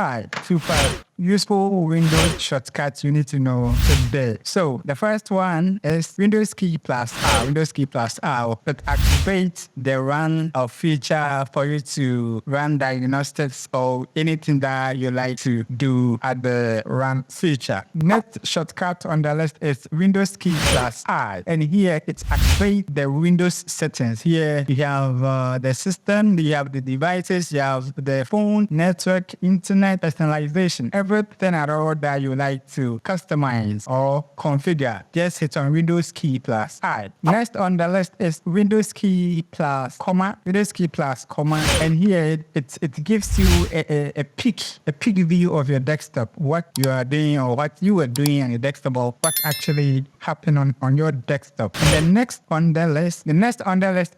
Alright, super useful Windows shortcuts you need to know today. So the first one is Windows key plus R. Windows key plus R that activates the run of feature for you to run diagnostics or anything that you like to do at the run feature. Next shortcut on the list is Windows key plus R, and here it activates the Windows settings. Here you have the system, you have the devices, you have the phone, network, internet, personalization, everything at all that you like to customize or configure. Just hit on Windows key plus I. Next on the list is Windows key plus comma. Windows key plus comma, and here it gives you a peek view of your desktop, what you are doing or what you were doing on your desktop, or what actually happened on your desktop. And the next on the list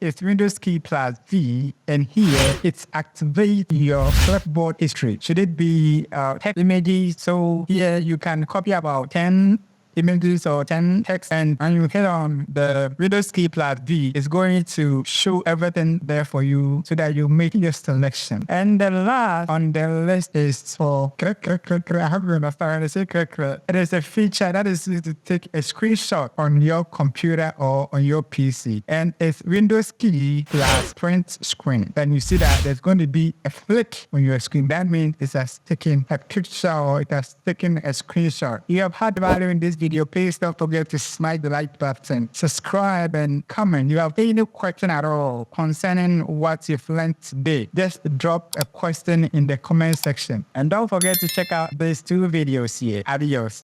is Windows key plus V, and here it activates your clipboard history. Should it be text images? So here you can copy about 10 images or 10 text, and when you hit on the Windows key plus V, it's going to show everything there for you so that you make your selection. And the last on the list is for I hope you understand. It is a feature that is to take a screenshot on your computer or on your PC, and it's Windows key plus print screen. And you see that there's going to be a flick on your screen. That means it has taken a picture or it has taken a screenshot. You have had value in this video, please don't forget to smash the like button, subscribe, and comment. You have any question at all concerning what you've learned today, just drop a question in the comment section. And don't forget to check out these two videos here. Adios.